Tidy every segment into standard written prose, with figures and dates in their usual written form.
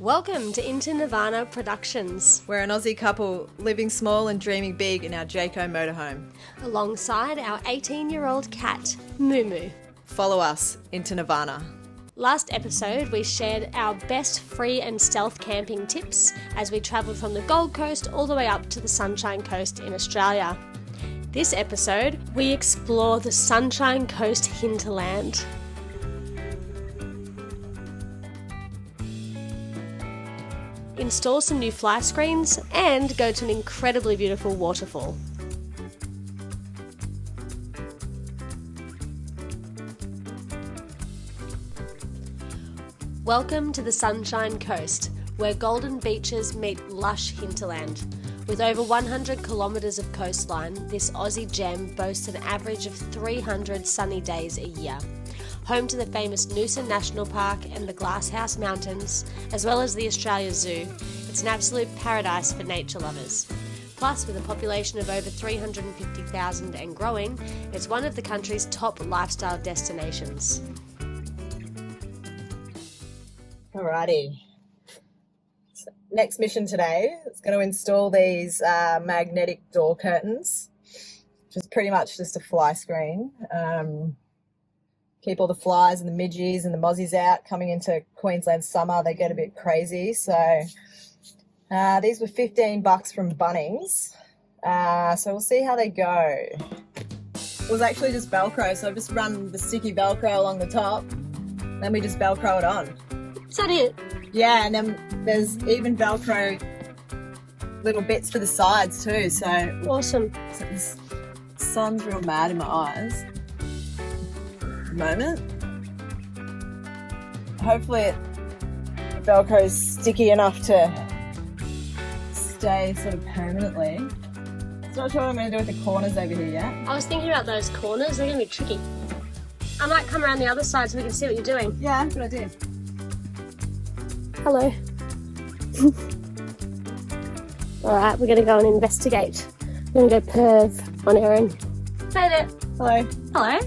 Welcome to Nirvana Productions. We're an Aussie couple living small and dreaming big in our Jayco motorhome. Alongside our 18-year-old cat, Moo Moo. Follow us into Nirvana. Last episode, we shared our best free and stealth camping tips as we travelled from the Gold Coast all the way up to the Sunshine Coast in Australia. This episode, we explore the Sunshine Coast hinterland. Install some new fly screens and go to an incredibly beautiful waterfall. Welcome to the Sunshine Coast, where golden beaches meet lush hinterland. With over 100 kilometres of coastline, this Aussie gem boasts an average of 300 sunny days a year. Home to the famous Noosa National Park and the Glasshouse Mountains, as well as the Australia Zoo, it's an absolute paradise for nature lovers. Plus, with a population of over 350,000 and growing, it's one of the country's top lifestyle destinations. Alrighty. So next mission today is going to install these magnetic door curtains, which is pretty much just a fly screen. Keep all the flies and the midgies and the mozzies out. Coming into Queensland summer, they get a bit crazy. So these were $15 from Bunnings. So we'll see how they go. It was actually just Velcro, so I've just run the sticky Velcro along the top. Then we just Velcro it on. Is that it? Yeah, and then there's even Velcro little bits for the sides too. So Awesome. So this sun's real mad in my eyes. Moment. Hopefully it Velcro's sticky enough to stay sort of permanently. It's not sure what I'm going to do with the corners over here yet. I was thinking about those corners, they're going to be tricky. I might come around the other side so we can see what you're doing. Yeah, good idea. Hello. Alright, we're going to go and investigate. We're going to go perv on Erin. Hey there. Hello. Hello.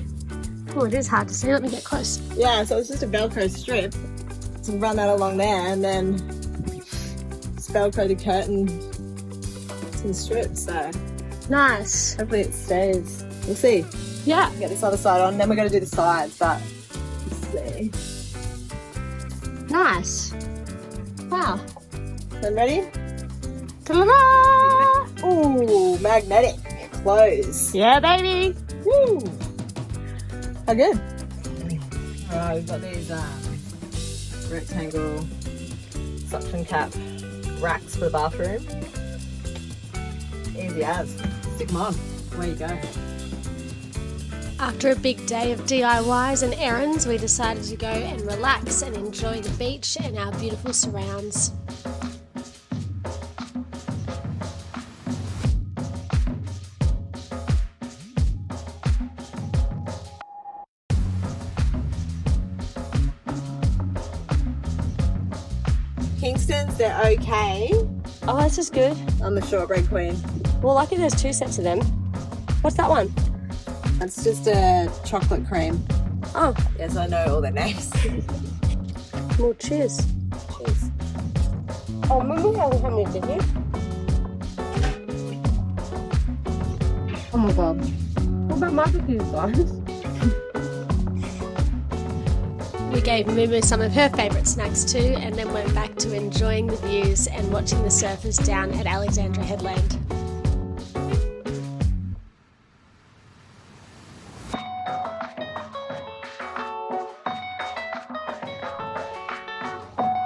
Oh, it is hard to see. Let me get close. Yeah, so it's just a Velcro strip. So run that along there and then just Velcro the curtain to the strip. So Nice. hopefully it stays. We'll see. Yeah. Get this other side on, then we're going to do the sides, but let's see. Nice. Wow. So ready? Ta-da! Ooh, magnetic close. Yeah, baby. Woo! How good? Alright, we've got these rectangle suction cap racks for the bathroom. Easy as. Stick them on. Away you go. After a big day of DIYs and errands, we decided to go and relax and enjoy the beach and our beautiful surrounds. Kingston's, they're okay. Oh, this is good. I'm the shortbread queen. Well, lucky there's two sets of them. What's that one? It's just a chocolate cream. Oh. Yes, I know all their names. Well, cheers. Cheers. Oh, Mummy hasn't come in, did you? Oh my god. What about my cookies, guys? We gave Moo some of her favourite snacks too, and then went back to enjoying the views and watching the surfers down at Alexandra Headland.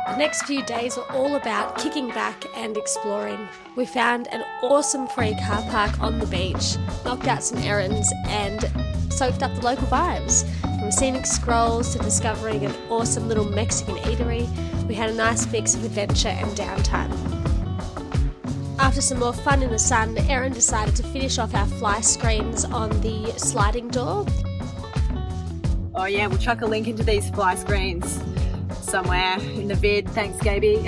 The next few days were all about kicking back and exploring. We found an awesome free car park on the beach, knocked out some errands and soaked up the local vibes. From scenic scrolls to discovering an awesome little Mexican eatery, we had a nice mix of adventure and downtime. After some more fun in the sun, Erin decided to finish off our fly screens on the sliding door. Oh yeah, we'll chuck a link into these fly screens somewhere in the vid. Thanks, Gaby.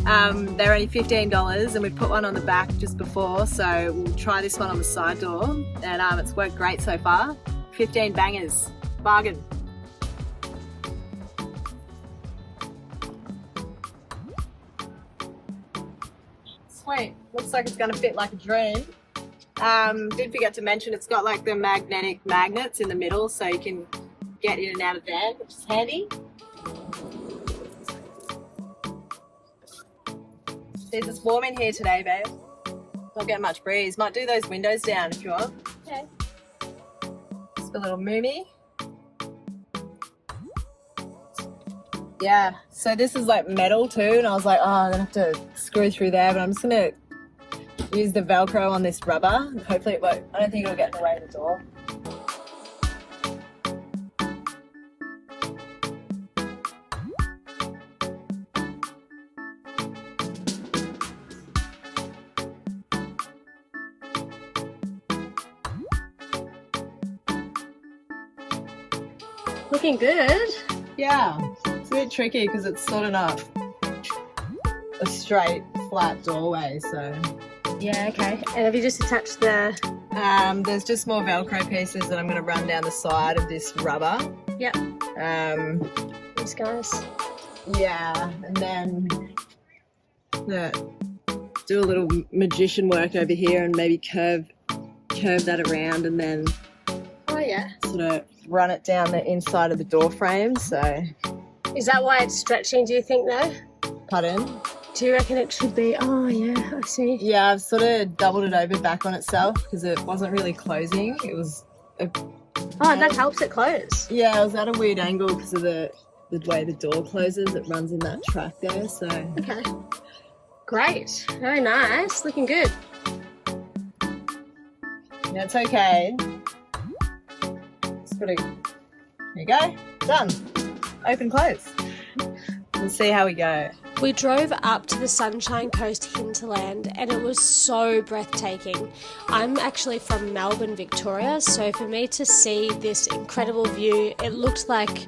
They're only $15 and we put one on the back just before, so we'll try this one on the side door, and it's worked great so far. 15 bangers. Bargain. sweet. Looks like it's going to fit like a dream. Did forget to mention it's got like the magnetic magnets in the middle so you can get in and out of there, which is handy. It's warm in here today, babe. Not getting much breeze. Might do those windows down if you want. Okay. Just a little moomie. Yeah, so this is like metal too, and I was like, oh, I'm gonna have to screw through there, but I'm just gonna use the Velcro on this rubber. Hopefully it won't, I don't think it'll get in the way of the door. Looking good. Yeah, it's a bit tricky because it's sort of not a straight, flat doorway, so. Yeah, okay. And have you just attached the... There's just more Velcro pieces that I'm going to run down the side of this rubber. Yep. These guys. Yeah, and then do a little magician work over here and maybe curve that around and then sort of run it down the inside of the door frame. So is that why it's stretching, do you think, though? Pardon? Do you reckon it should be? Oh yeah, I see. Yeah, I've sort of doubled it over back on itself because it wasn't really closing. It was that helps it close. Yeah, it was at a weird angle because of the way the door closes. It runs in that track there, so. Okay. Great. Very nice. Looking good. Yeah, it's okay. Just gotta, there you go. Done. Open, close. We'll see how we go. We drove up to the Sunshine Coast Hinterland and it was so breathtaking. I'm actually from Melbourne, Victoria, so for me to see this incredible view, it looked like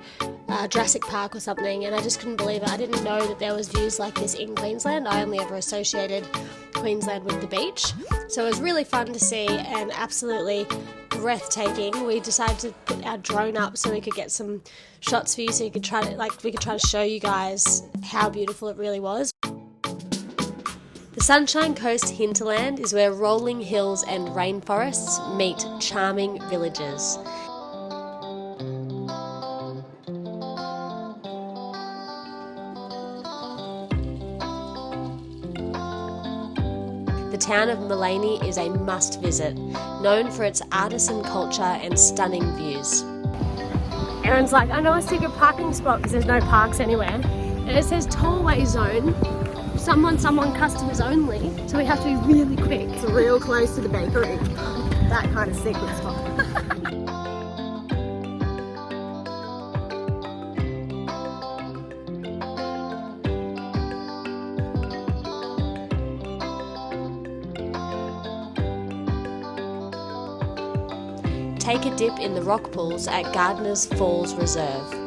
Jurassic Park or something, and I just couldn't believe it. I didn't know that there was views like this in Queensland. I only ever associated Queensland with the beach, so it was really fun to see and absolutely breathtaking. We decided to put our drone up so we could get some shots for you, so you could try to show you guys how beautiful it really was. The Sunshine Coast Hinterland is where rolling hills and rainforests meet charming villages. The town of Mullaney is a must visit, known for its artisan culture and stunning views. Erin's like, I know a secret parking spot because there's no parks anywhere. And it says tollway zone, someone customers only, so we have to be really quick. It's real close to the bakery. That kind of secret spot. Take a dip in the rock pools at Gardiner's Falls Reserve.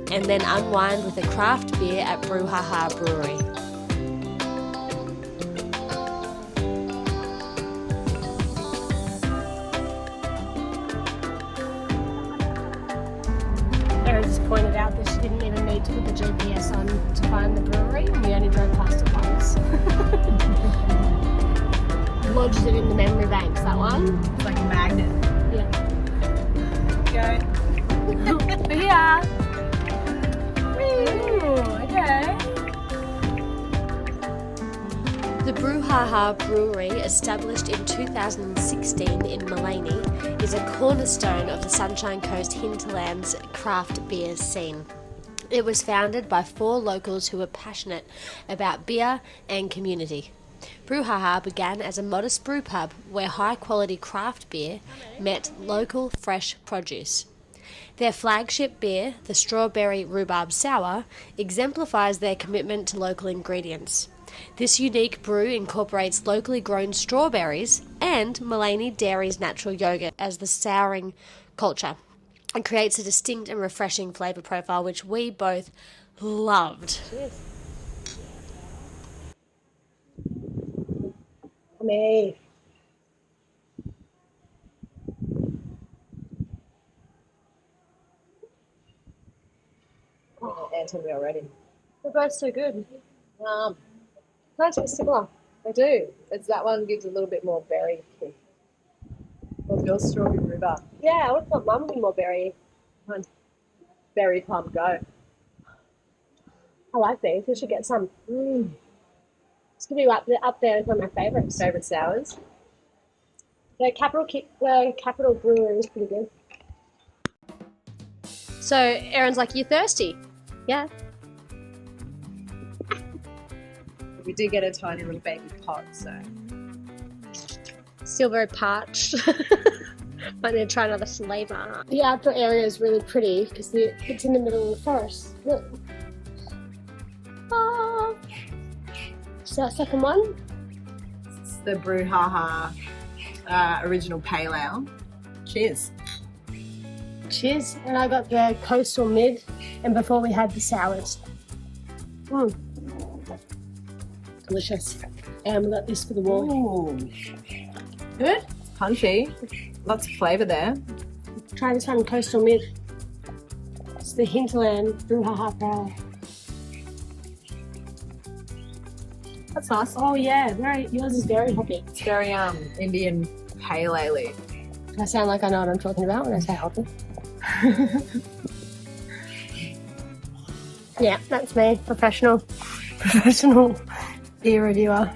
And then unwind with a craft beer at BROUHAHA Brewery. Erin just pointed out that she didn't even need to put the GPS on to find the brewery, and we only drove past it lodges it in the memory banks, that one. It's like a magnet. Yeah. Go. Yeah. Ooh, okay. The BROUHAHA Brewery, established in 2016 in Mullaney, is a cornerstone of the Sunshine Coast Hinterlands craft beer scene. It was founded by 4 locals who were passionate about beer and community. BROUHAHA began as a modest brew pub where high-quality craft beer met local fresh produce. Their flagship beer, the Strawberry Rhubarb Sour, exemplifies their commitment to local ingredients. This unique brew incorporates locally grown strawberries and Mullaney Dairy's natural yogurt as the souring culture and creates a distinct and refreshing flavour profile, which we both loved. Cheers. Me. Answered me already. They're both so good. Nice and similar. They do. It's that one gives a little bit more berry kick. What's yours? Strawberry rhubarb. Yeah, I would have thought mine would be more berry. Mine's berry plum go. I like these. We should get some. It's going to be up there as one of my favourites. Favourite sours? The Capital Brewery is pretty good. So Erin's like, you thirsty? Yeah. We did get a tiny little baby pot, so. Still very parched. Might need to try another flavour. The outdoor area is really pretty because it's in the middle of the forest. Look. Oh. So our second one? It's the BROUHAHA original pale ale. Cheers. Cheers. And I got the coastal mid, and before we had the sours. Delicious. And we got this for the wall. Ooh. Good. Punchy. Lots of flavour there. Try this one, coastal mid. It's the Hinterland BROUHAHA Pale. That's nice. Oh yeah, yours is very hoppy. It's very Indian pale ale. I sound like I know what I'm talking about when I say hoppy. Yeah, that's me, professional beer reviewer.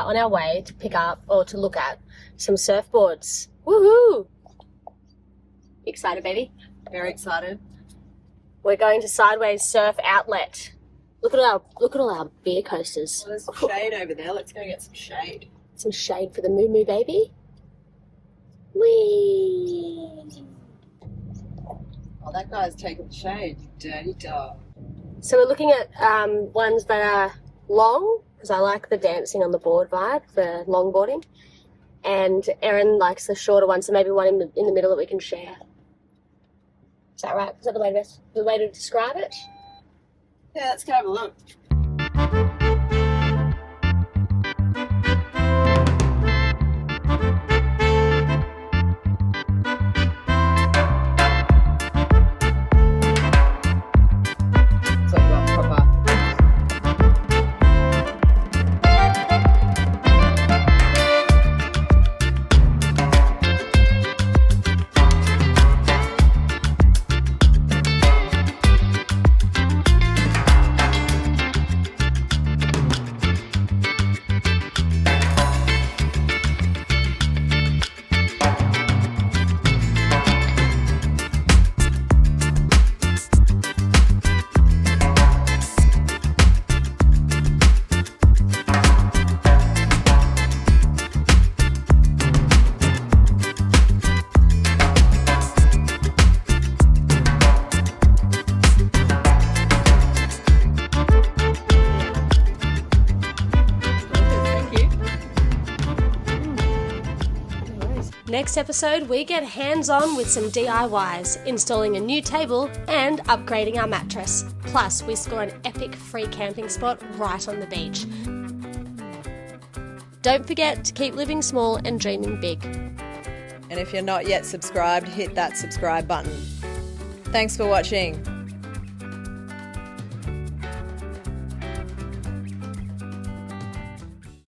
On our way to pick up or to look at some surfboards. Woohoo! Excited, baby? Very excited. We're going to Sideways Surf Outlet. Look at all our beer coasters. Well, there's some shade over there. Let's go get some shade. Some shade for the moo moo baby. Whee! Oh, that guy's taking the shade, you dirty dog. So we're looking at ones that are long, because I like the dancing on the board vibe for longboarding, and Erin likes the shorter one, so maybe one in the middle that we can share. Is that right? Is that the way to describe it? Yeah, let's go have a look. Next episode, we get hands-on with some DIYs, installing a new table and upgrading our mattress. Plus, we score an epic free camping spot right on the beach. Don't forget to keep living small and dreaming big. And if you're not yet subscribed, hit that subscribe button. Thanks for watching.